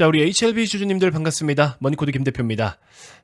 자, 우리 HLB 주주님들 반갑습니다. 머니코드 김대표입니다.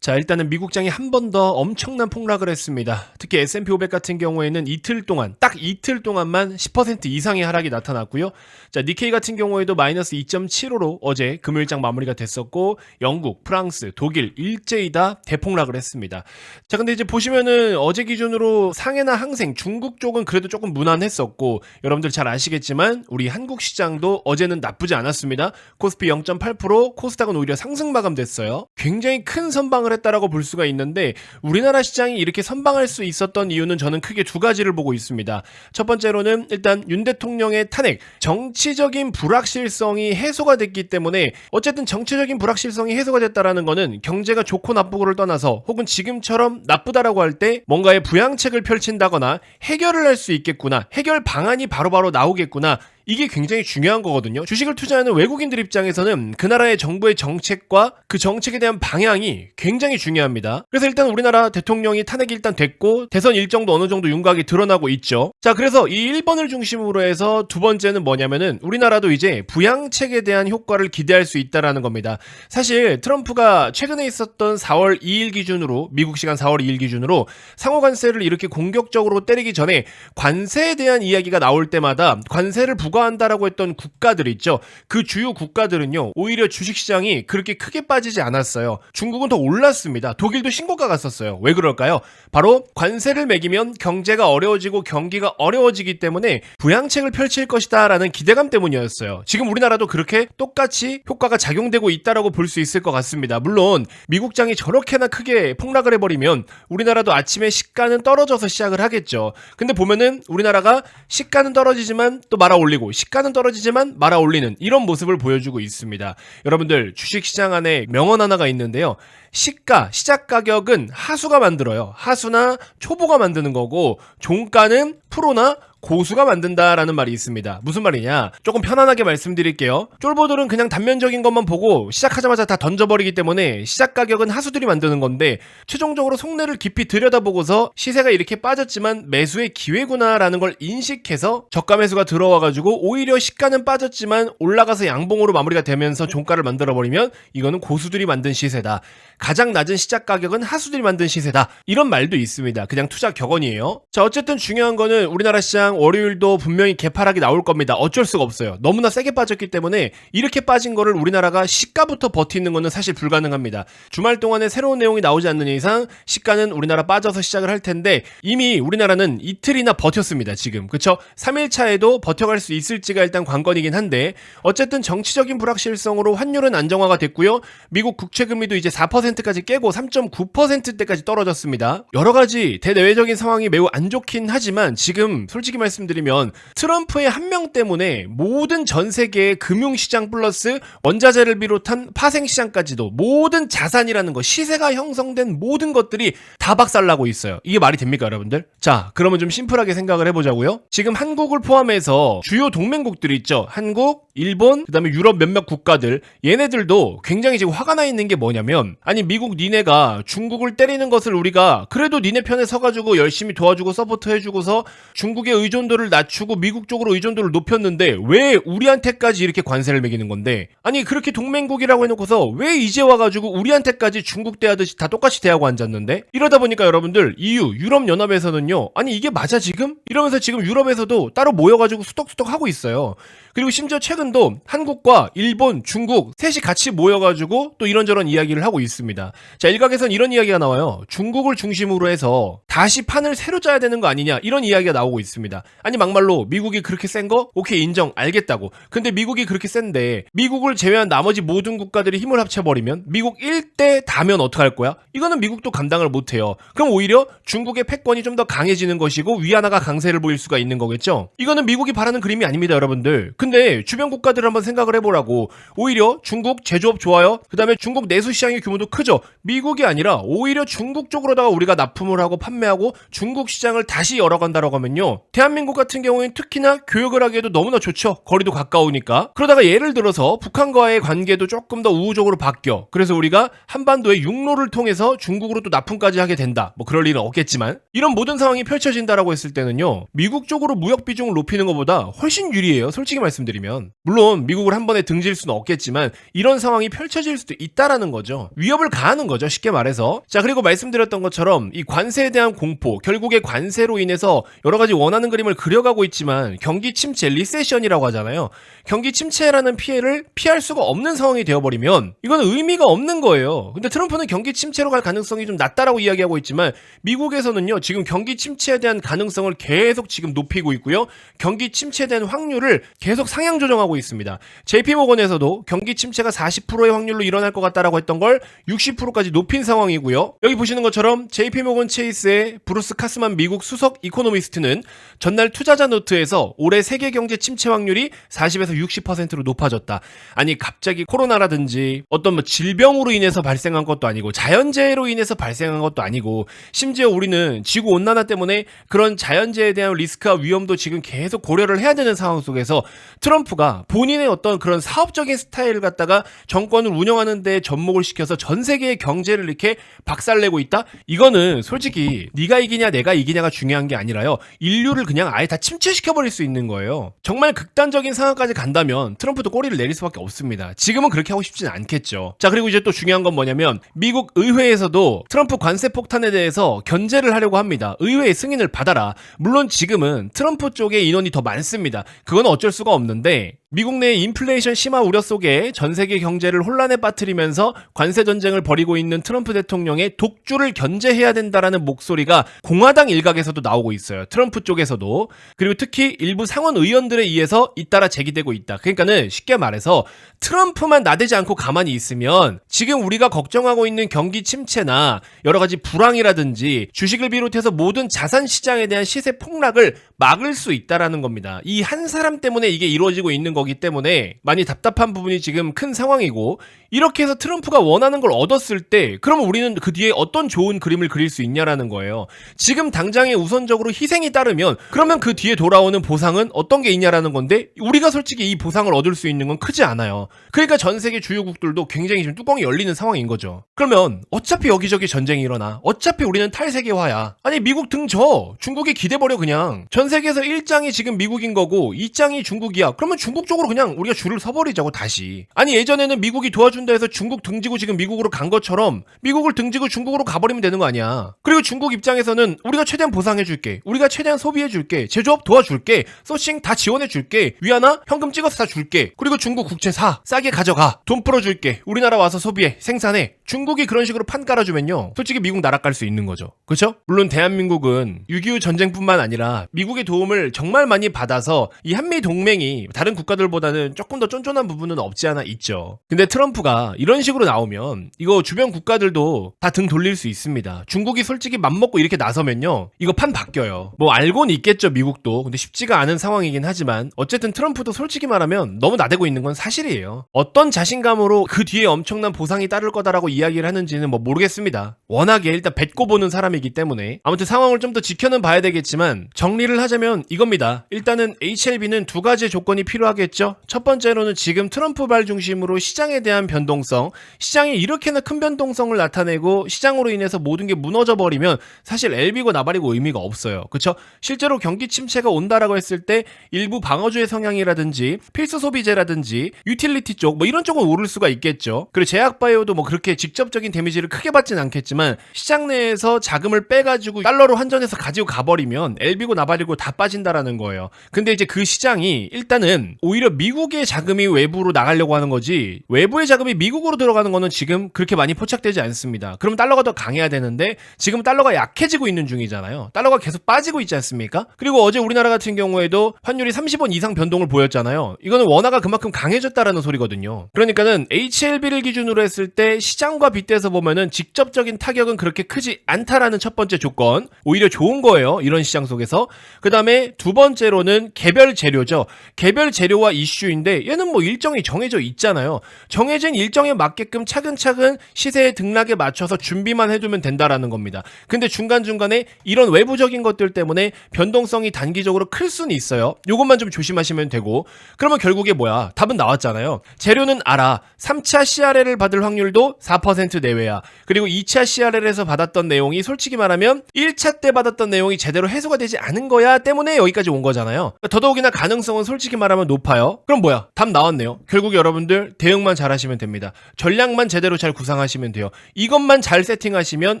자, 일단은 미국장이 한 번 더 엄청난 폭락을 했습니다. 특히 S&P 500 같은 경우에는 이틀 동안, 딱 이틀 동안만 10% 이상의 하락이 나타났고요. 자, 니케이 같은 경우에도 마이너스 2.75로 어제 금요일장 마무리가 됐었고, 영국, 프랑스, 독일 일제히 다 대폭락을 했습니다. 자, 근데 이제 보시면은 어제 기준으로 상해나 항생, 중국 쪽은 그래도 조금 무난했었고, 여러분들 잘 아시겠지만 우리 한국 시장도 어제는 나쁘지 않았습니다. 코스피 0.8%, 코스닥은 오히려 상승 마감됐어요. 굉장히 큰 선방을 했다라고 볼 수가 있는데, 우리나라 시장이 이렇게 선방할 수 있었던 이유는 저는 크게 두 가지를 보고 있습니다. 첫 번째로는 일단 윤 대통령의 탄핵, 정치적인 불확실성이 해소가 됐기 때문에, 어쨌든 정치적인 불확실성이 해소가 됐다라는 거는 경제가 좋고 나쁘고를 떠나서 혹은 지금처럼 나쁘다라고 할 때 뭔가의 부양책을 펼친다거나 해결을 할 수 있겠구나, 해결 방안이 바로바로 나오겠구나, 이게 굉장히 중요한 거거든요. 주식을 투자하는 외국인들 입장에서는 그 나라의 정부의 정책과 그 정책에 대한 방향이 굉장히 중요합니다. 그래서 일단 우리나라 대통령이 탄핵이 일단 됐고, 대선 일정도 어느 정도 윤곽이 드러나고 있죠. 자, 그래서 이 1번을 중심으로 해서 두 번째는 뭐냐면은, 우리나라도 이제 부양책에 대한 효과를 기대할 수 있다라는 겁니다. 사실 트럼프가 최근에 있었던 4월 2일 기준으로, 미국 시간 4월 2일 기준으로 상호관세를 이렇게 공격적으로 때리기 전에 관세에 대한 이야기가 나올 때마다 관세를 부과한다라고 했던 국가들 있죠. 그 주요 국가들은요, 오히려 주식시장이 그렇게 크게 빠지지 않았어요. 중국은 더 올랐습니다. 독일도 신고가 갔었어요. 왜 그럴까요? 바로 관세를 매기면 경제가 어려워지고 경기가 어려워지기 때문에 부양책을 펼칠 것이다 라는 기대감 때문이었어요. 지금 우리나라도 그렇게 똑같이 효과가 작용되고 있다라고 볼 수 있을 것 같습니다. 물론 미국장이 저렇게나 크게 폭락을 해버리면 우리나라도 아침에 시가는 떨어져서 시작을 하겠죠. 근데 보면은 우리나라가 시가는 떨어지지만 또 말아 올리고, 시가는 떨어지지만 말아 올리는 이런 모습을 보여주고 있습니다. 여러분들, 주식시장 안에 명언 하나가 있는데요. 시가, 시작 가격은 하수가 만들어요. 하수나 초보가 만드는 거고, 종가는 프로나 고수가 만든다라는 말이 있습니다. 무슨 말이냐? 조금 편안하게 말씀드릴게요. 쫄보들은 그냥 단면적인 것만 보고 시작하자마자 다 던져버리기 때문에 시작 가격은 하수들이 만드는 건데, 최종적으로 속내를 깊이 들여다보고서 시세가 이렇게 빠졌지만 매수의 기회구나라는 걸 인식해서 저가 매수가 들어와가지고 오히려 시가는 빠졌지만 올라가서 양봉으로 마무리가 되면서 종가를 만들어버리면 이거는 고수들이 만든 시세다. 가장 낮은 시작 가격은 하수들이 만든 시세다. 이런 말도 있습니다. 그냥 투자 격언이에요. 자, 어쨌든 중요한 거는 우리나라 시장 월요일도 분명히 개파락이 나올 겁니다. 어쩔 수가 없어요. 너무나 세게 빠졌기 때문에 이렇게 빠진 거를 우리나라가 시가부터 버티는 거는 사실 불가능합니다. 주말 동안에 새로운 내용이 나오지 않는 이상 시가는 우리나라 빠져서 시작을 할 텐데, 이미 우리나라는 이틀이나 버텼습니다. 지금. 그쵸? 3일차에도 버텨갈 수 있을지가 일단 관건이긴 한데, 어쨌든 정치적인 불확실성으로 환율은 안정화가 됐고요. 미국 국채금리도 이제 4%까지 깨고 3.9%대까지 떨어졌습니다. 여러가지 대내외적인 상황이 매우 안 좋긴 하지만, 지금 솔직히 말씀드리면 트럼프의 한 명 때문에 모든 전 세계의 금융시장 플러스 원자재를 비롯한 파생시장까지도 모든 자산이라는 거, 시세가 형성된 모든 것들이 다 박살나고 있어요. 이게 말이 됩니까, 여러분들? 자, 그러면 좀 심플하게 생각을 해보자고요. 지금 한국을 포함해서 주요 동맹국들이 있죠. 한국, 일본, 그 다음에 유럽 몇몇 국가들, 얘네들도 굉장히 지금 화가 나 있는 게 뭐냐면, 아니 미국 니네가 중국을 때리는 것을 우리가 그래도 니네 편에 서가지고 열심히 도와주고 서포트 해주고서 중국의 의존도를 낮추고 미국 쪽으로 의존도를 높였는데 왜 우리한테까지 이렇게 관세를 매기는 건데, 아니 그렇게 동맹국이라고 해놓고서 왜 이제 와가지고 우리한테까지 중국 대하듯이 다 똑같이 대하고 앉았는데, 이러다 보니까 여러분들, EU, 유럽연합에서는요, 아니 이게 맞아 지금? 이러면서 지금 유럽에서도 따로 모여가지고 수덕수덕 하고 있어요. 그리고 심지어 최근도 한국과 일본, 중국 셋이 같이 모여가지고 또 이런저런 이야기를 하고 있습니다. 자, 일각에선 이런 이야기가 나와요. 중국을 중심으로 해서 다시 판을 새로 짜야 되는 거 아니냐, 이런 이야기가 나오고 있습니다. 아니 막말로 미국이 그렇게 센 거? 오케이, 인정, 알겠다고. 근데 미국이 그렇게 센데 미국을 제외한 나머지 모든 국가들이 힘을 합쳐버리면 미국 1대 다면 어떡할 거야? 이거는 미국도 감당을 못해요. 그럼 오히려 중국의 패권이 좀 더 강해지는 것이고 위안화가 강세를 보일 수가 있는 거겠죠? 이거는 미국이 바라는 그림이 아닙니다, 여러분들. 근데 주변 국가들을 한번 생각을 해보라고. 오히려 중국 제조업 좋아요. 그 다음에 중국 내수 시장의 규모도 크죠. 미국이 아니라 오히려 중국 쪽으로다가 우리가 납품을 하고 판매하고 중국 시장을 다시 열어간다라고 하면요, 대한민국 같은 경우에는 특히나 교역을 하기에도 너무나 좋죠. 거리도 가까우니까. 그러다가 예를 들어서 북한과의 관계도 조금 더 우호적으로 바뀌어. 그래서 우리가 한반도의 육로를 통해서 중국으로 또 납품까지 하게 된다. 뭐 그럴 일은 없겠지만, 이런 모든 상황이 펼쳐진다라고 했을 때는요, 미국 쪽으로 무역 비중을 높이는 것보다 훨씬 유리해요. 솔직히 말씀 말씀드리면. 물론 미국을 한 번에 등질 수는 없겠지만 이런 상황이 펼쳐질 수도 있다라는 거죠. 위협을 가하는 거죠, 쉽게 말해서. 자, 그리고 말씀드렸던 것처럼 이 관세에 대한 공포, 결국에 관세로 인해서 여러 가지 원하는 그림을 그려가고 있지만 경기 침체, 리세션이라고 하잖아요. 경기 침체라는 피해를 피할 수가 없는 상황이 되어버리면 이건 의미가 없는 거예요. 근데 트럼프는 경기 침체로 갈 가능성이 좀 낮다라고 이야기하고 있지만 미국에서는요, 지금 경기 침체에 대한 가능성을 계속 지금 높이고 있고요. 경기 침체에 대한 확률을 계속 상향 조정하고 있습니다. JP모건에서도 경기 침체가 40%의 확률로 일어날 것 같다라고 했던 걸 60%까지 높인 상황이고요. 여기 보시는 것처럼 JP모건 체이스의 브루스 카스만 미국 수석 이코노미스트는 전날 투자자 노트에서 올해 세계 경제 침체 확률이 40에서 60%로 높아졌다. 아니, 갑자기 코로나라든지 어떤 질병으로 인해서 발생한 것도 아니고 자연재해로 인해서 발생한 것도 아니고 심지어 우리는 지구온난화 때문에 그런 자연재해에 대한 리스크와 위험도 지금 계속 고려를 해야 되는 상황 속에서 트럼프가 본인의 어떤 그런 사업적인 스타일을 갖다가 정권을 운영하는 데 접목을 시켜서 전 세계의 경제를 이렇게 박살내고 있다? 이거는 솔직히 네가 이기냐 내가 이기냐가 중요한 게 아니라요, 인류를 그냥 아예 다 침체시켜버릴 수 있는 거예요. 정말 극단적인 상황까지 간다면 트럼프도 꼬리를 내릴 수밖에 없습니다. 지금은 그렇게 하고 싶지는 않겠죠. 자, 그리고 이제 또 중요한 건 뭐냐면 미국 의회에서도 트럼프 관세 폭탄에 대해서 견제를 하려고 합니다. 의회의 승인을 받아라. 물론 지금은 트럼프 쪽에 인원이 더 많습니다. 그건 어쩔 수가 없는데 미국 내 인플레이션 심화 우려 속에 전 세계 경제를 혼란에 빠뜨리면서 관세 전쟁을 벌이고 있는 트럼프 대통령의 독주를 견제해야 된다라는 목소리가 공화당 일각에서도 나오고 있어요. 트럼프 쪽에서도. 그리고 특히 일부 상원 의원들에 의해서 잇따라 제기되고 있다. 그러니까는 쉽게 말해서 트럼프만 나대지 않고 가만히 있으면 지금 우리가 걱정하고 있는 경기 침체나 여러 가지 불황이라든지 주식을 비롯해서 모든 자산 시장에 대한 시세 폭락을 막을 수 있다라는 겁니다. 이 한 사람 때문에 이게 이루어지고 있는 거기 때문에 많이 답답한 부분이 지금 큰 상황이고, 이렇게 해서 트럼프가 원하는 걸 얻었을 때 그러면 우리는 그 뒤에 어떤 좋은 그림을 그릴 수 있냐라는 거예요. 지금 당장에 우선적으로 희생이 따르면 그러면 그 뒤에 돌아오는 보상은 어떤 게 있냐라는 건데 우리가 솔직히 이 보상을 얻을 수 있는 건 크지 않아요. 그러니까 전 세계 주요국들도 굉장히 지금 뚜껑이 열리는 상황인 거죠. 그러면 어차피 여기저기 전쟁이 일어나. 어차피 우리는 탈세계화야. 아니, 미국 등져. 중국이 기대버려 그냥. 전 세계에서 1장이 지금 미국인 거고 2장이 중국이야. 그러면 중국 쪽으로 그냥 우리가 줄을 서버리자고 다시. 아니, 예전에는 미국이 도와준다 해서 중국 등지고 지금 미국으로 간 것처럼 미국을 등지고 중국으로 가버리면 되는 거 아니야. 그리고 중국 입장에서는 우리가 최대한 보상해줄게. 우리가 최대한 소비해줄게. 제조업 도와줄게. 소싱 다 지원해줄게. 위안화 현금 찍어서 다 줄게. 그리고 중국 국채 사. 싸게 가져가. 돈 풀어줄게. 우리나라 와서 소비해. 생산해. 중국이 그런 식으로 판 깔아주면요, 솔직히 미국 나락갈 수 있는 거죠. 그렇죠? 물론 대한민국은 6.25 전쟁뿐만 아니라 미국의 도움을 정말 많이 받아서 이 한미 동맹이 다른 국가들보다는 조금 더 쫀쫀한 부분은 없지 않아 있죠. 근데 트럼프가 이런 식으로 나오면 이거 주변 국가들도 다 등 돌릴 수 있습니다. 중국이 솔직히 맘먹고 이렇게 나서면요, 이거 판 바뀌어요. 뭐 알고는 있겠죠, 미국도. 근데 쉽지가 않은 상황이긴 하지만 어쨌든 트럼프도 솔직히 말하면 너무 나대고 있는 건 사실이에요. 어떤 자신감으로 그 뒤에 엄청난 보상이 따를 거다라고 이야기를 하는지는 뭐 모르겠습니다. 워낙에 일단 뱉고 보는 사람이기 때문에. 아무튼 상황을 좀 더 지켜는 봐야 되겠지만 정리를 하자면 이겁니다. 일단은 HLB는 두 가지 조건이 필요하겠죠. 첫 번째로는 지금 트럼프발 중심으로 시장에 대한 변동성, 시장이 이렇게나 큰 변동성을 나타내고 시장으로 인해서 모든 게 무너져 버리면 사실 LB고 나발이고 의미가 없어요. 그쵸? 실제로 경기 침체가 온다라고 했을 때 일부 방어주의 성향이라든지 필수 소비재라든지 유틸리티 쪽 뭐 이런 쪽은 오를 수가 있겠죠. 그리고 제약바이오도 뭐 그렇게 직접적인 데미지를 크게 받진 않겠지만 시장 내에서 자금을 빼가지고 달러로 환전해서 가지고 가버리면 LB고 나발이고 다 빠진다라는 거예요. 근데 이제 그 시장이 일단은 오히려 미국의 자금이 외부로 나가려고 하는 거지 외부의 자금이 미국으로 들어가는 거는 지금 그렇게 많이 포착되지 않습니다. 그럼 달러가 더 강해야 되는데 지금 달러가 약해지고 있는 중이잖아요. 달러가 계속 빠지고 있지 않습니까? 그리고 어제 우리나라 같은 경우에도 환율이 30원 이상 변동을 보였잖아요. 이거는 원화가 그만큼 강해졌다라는 소리거든요. 그러니까는 HLB를 기준으로 했을 때 시장과 빗대서 보면은 직접적인 타격은 그렇게 크지 않다라는 첫 번째 조건. 오히려 좋은 거예요, 이런 시장 속에서. 그 다음에 두 번째로는 개별 재료죠. 개별 재료와 이슈인데 얘는 뭐 일정이 정해져 있잖아요. 정해진 일정에 맞게끔 차근차근 시세의 등락에 맞춰서 준비만 해두면 된다라는 겁니다. 근데 중간중간에 이런 외부적인 것들 때문에 변동성이 단기적으로 클 수는 있어요. 요것만 좀 조심하시면 되고. 그러면 결국에 뭐야? 답은 나왔잖아요. 재료는 알아. 3차 CRL을 받을 확률도 4% 내외야. 그리고 2차 CRL에서 받았던 내용이 솔직히 말하면 1차 때 받았던 내용이 제대로 해소가 되지 않은 거야 때문에 여기까지 온 거잖아요. 더더욱이나 가능성은 솔직히 말하면 높아요. 높아요. 그럼 뭐야? 답 나왔네요. 결국 여러분들 대응만 잘하시면 됩니다. 전략만 제대로 잘 구상하시면 돼요. 이것만 잘 세팅하시면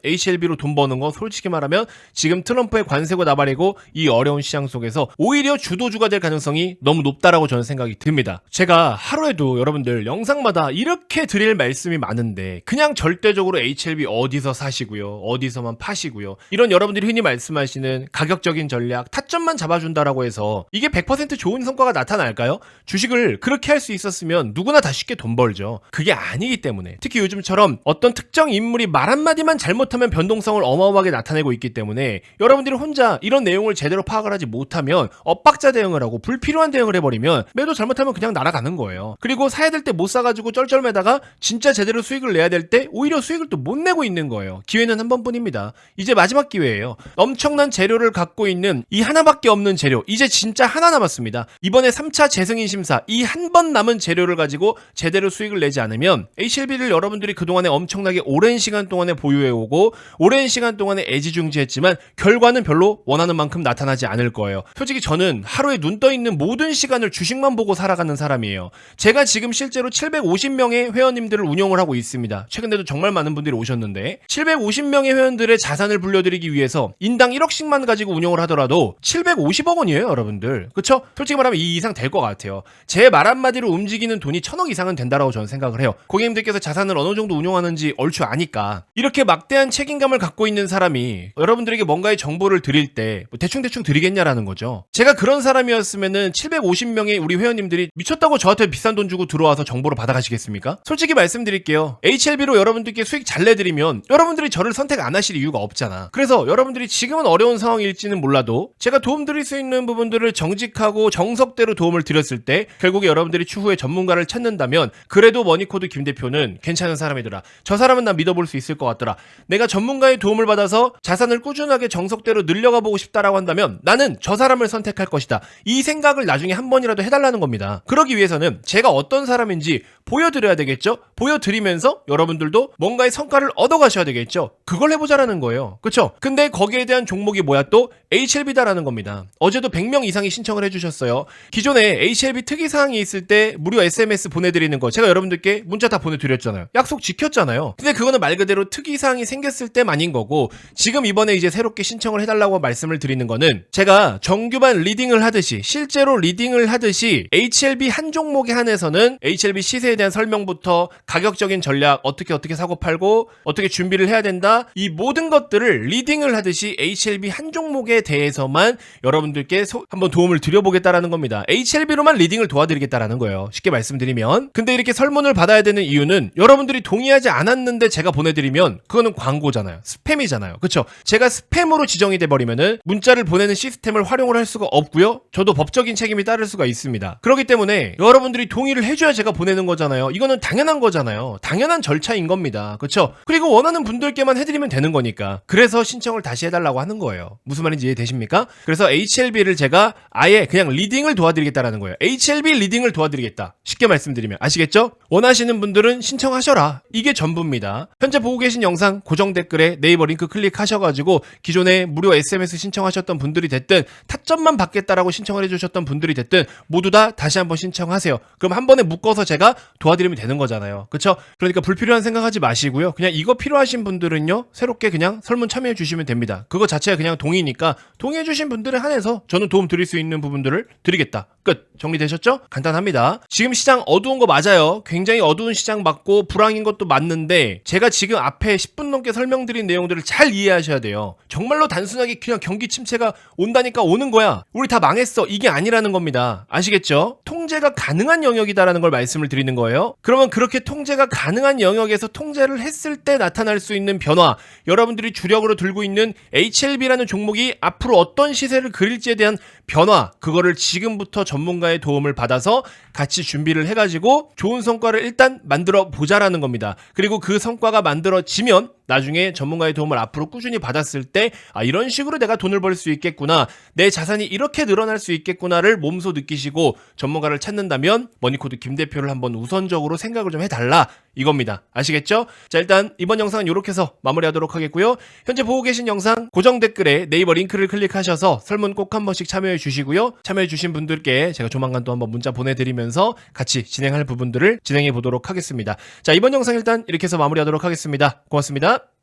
HLB로 돈 버는 거 솔직히 말하면 지금 트럼프의 관세고 나발이고 이 어려운 시장 속에서 오히려 주도주가 될 가능성이 너무 높다라고 저는 생각이 듭니다. 제가 하루에도 여러분들 영상마다 이렇게 드릴 말씀이 많은데 그냥 절대적으로 HLB 어디서 사시고요, 어디서만 파시고요, 이런 여러분들이 흔히 말씀하시는 가격적인 전략, 타점만 잡아준다라고 해서 이게 100% 좋은 성과가 나타날까요? 주식을 그렇게 할 수 있었으면 누구나 다 쉽게 돈 벌죠. 그게 아니기 때문에, 특히 요즘처럼 어떤 특정 인물이 말 한마디만 잘못하면 변동성을 어마어마하게 나타내고 있기 때문에 여러분들이 혼자 이런 내용을 제대로 파악을 하지 못하면 엇박자 대응을 하고 불필요한 대응을 해버리면 매도 잘못하면 그냥 날아가는 거예요. 그리고 사야 될 때 못 사가지고 쩔쩔매다가 진짜 제대로 수익을 내야 될 때 오히려 수익을 또 못 내고 있는 거예요. 기회는 한 번뿐입니다. 이제 마지막 기회예요. 엄청난 재료를 갖고 있는 이 하나밖에 없는 재료, 이제 진짜 하나 남았습니다. 이번에 3차 재승인 심사, 이 한 번 남은 재료를 가지고 제대로 수익을 내지 않으면 HLB를 여러분들이 그동안에 엄청나게 오랜 시간 동안에 보유해오고 오랜 시간 동안에 애지중지했지만 결과는 별로 원하는 만큼 나타나지 않을 거예요. 솔직히 저는 하루에 눈 떠있는 모든 시간을 주식만 보고 살아가는 사람이에요. 제가 지금 실제로 750명의 회원님들을 운영을 하고 있습니다. 최근에도 정말 많은 분들이 오셨는데 750명의 회원들의 자산을 불려드리기 위해서 인당 1억씩만 가지고 운영을 하더라도 750억 원이에요, 여러분들. 그쵸? 솔직히 말하면 이 이상 될 것 같아요. 제 말 한마디로 움직이는 돈이 1000억 이상은 된다라고 저는 생각을 해요. 고객님들께서 자산을 어느 정도 운용하는지 얼추 아니까. 이렇게 막대한 책임감을 갖고 있는 사람이 여러분들에게 뭔가의 정보를 드릴 때 대충대충 드리겠냐라는 거죠. 제가 그런 사람이었으면은 750명의 우리 회원님들이 미쳤다고 저한테 비싼 돈 주고 들어와서 정보를 받아가시겠습니까? 솔직히 말씀드릴게요. HLB로 여러분들께 수익 잘 내드리면 여러분들이 저를 선택 안 하실 이유가 없잖아. 그래서 여러분들이 지금은 어려운 상황일지는 몰라도 제가 도움 드릴 수 있는 부분들을 정직하고 정석대로 도움을 드렸을 때 결국에 여러분들이 추후에 전문가를 찾는다면 그래도 머니코드 김 대표는 괜찮은 사람이더라. 저 사람은 나 믿어볼 수 있을 것 같더라. 내가 전문가의 도움을 받아서 자산을 꾸준하게 정석대로 늘려가 보고 싶다라고 한다면 나는 저 사람을 선택할 것이다. 이 생각을 나중에 한 번이라도 해달라는 겁니다. 그러기 위해서는 제가 어떤 사람인지 보여드려야 되겠죠? 보여드리면서 여러분들도 뭔가의 성과를 얻어가셔야 되겠죠? 그걸 해보자라는 거예요. 그쵸? 근데 거기에 대한 종목이 뭐야 또? HLB다라는 겁니다. 어제도 100명 이상이 신청을 해주셨어요. 기존에 HLB 특이사항이 있을 때 무료 SMS 보내드리는 거 제가 여러분들께 문자 다 보내드렸잖아요. 약속 지켰잖아요. 근데 그거는 말 그대로 특이사항이 생겼을 때만인 거고 지금 이번에 이제 새롭게 신청을 해달라고 말씀을 드리는 거는 제가 정규반 리딩을 하듯이 실제로 리딩을 하듯이 HLB 한 종목에 한해서는 HLB 시세에 대한 설명부터 가격적인 전략 어떻게 사고 팔고 어떻게 준비를 해야 된다 이 모든 것들을 리딩을 하듯이 HLB 한 종목에 대해서만 여러분들께 한번 도움을 드려보겠다라는 겁니다. HLB로만 리딩을 도와드리겠다라는 거예요. 쉽게 말씀드리면. 근데 이렇게 설문을 받아야 되는 이유는 여러분들이 동의하지 않았는데 제가 보내드리면 그거는 광고잖아요. 스팸이잖아요. 그쵸? 제가 스팸으로 지정이 돼버리면은 문자를 보내는 시스템을 활용을 할 수가 없고요. 저도 법적인 책임이 따를 수가 있습니다. 그렇기 때문에 여러분들이 동의를 해줘야 제가 보내는 거잖아요. 이거는 당연한 거잖아요. 당연한 절차인 겁니다. 그쵸? 그리고 원하는 분들께만 해드리면 되는 거니까. 그래서 신청을 다시 해달라고 하는 거예요. 무슨 말인지 이해되십니까? 그래서 HLB를 제가 아예 그냥 리딩을 도와드리겠다라는 거예요. HLB 리딩을 도와드리겠다. 쉽게 말씀드리면 아시겠죠? 원하시는 분들은 신청하셔라. 이게 전부입니다. 현재 보고 계신 영상 고정 댓글에 네이버 링크 클릭하셔가지고 기존에 무료 SMS 신청하셨던 분들이 됐든 타점만 받겠다라고 신청을 해주셨던 분들이 됐든 모두 다 다시 한번 신청하세요. 그럼 한 번에 묶어서 제가 도와드리면 되는 거잖아요. 그쵸? 그러니까 불필요한 생각하지 마시고요. 그냥 이거 필요하신 분들은요 새롭게 그냥 설문 참여해 주시면 됩니다. 그거 자체가 그냥 동의니까 동의해 주신 분들에 한해서 저는 도움 드릴 수 있는 부분들을 드리겠다. 끝. 정리되셨죠? 간단합니다. 지금 시장 어두운 거 맞아요. 굉장히 어두운 시장 맞고 불황인 것도 맞는데 제가 지금 앞에 10분 넘게 설명드린 내용들을 잘 이해하셔야 돼요. 정말로 단순하게 그냥 경기 침체가 온다니까 오는 거야. 우리 다 망했어. 이게 아니라는 겁니다. 아시겠죠? 통제가 가능한 영역이다라는 걸 말씀을 드리는 거예요. 그러면 그렇게 통제가 가능한 영역에서 통제를 했을 때 나타날 수 있는 변화, 여러분들이 주력으로 들고 있는 HLB라는 종목이 앞으로 어떤 시세를 그릴지에 대한 변화, 그거를 지금부터 전문가의 도움을 받아서 같이 준비를 해가지고 좋은 성과를 일단 만들어 보자라는 겁니다. 그리고 그 성과가 만들어지면 나중에 전문가의 도움을 앞으로 꾸준히 받았을 때 이런 식으로 내가 돈을 벌 수 있겠구나, 내 자산이 이렇게 늘어날 수 있겠구나를 몸소 느끼시고 전문가를 찾는다면 머니코드 김 대표를 한번 우선적으로 생각을 좀 해달라. 달라. 이겁니다. 아시겠죠? 자, 일단 이번 영상은 이렇게 해서 마무리하도록 하겠고요. 현재 보고 계신 영상 고정 댓글에 네이버 링크를 클릭하셔서 설문 꼭 한 번씩 참여해 주시고요. 참여해 주신 분들께 제가 조만간 또 한번 문자 보내드리면서 같이 진행할 부분들을 진행해 보도록 하겠습니다. 자, 이번 영상 일단 이렇게 해서 마무리하도록 하겠습니다. 고맙습니다.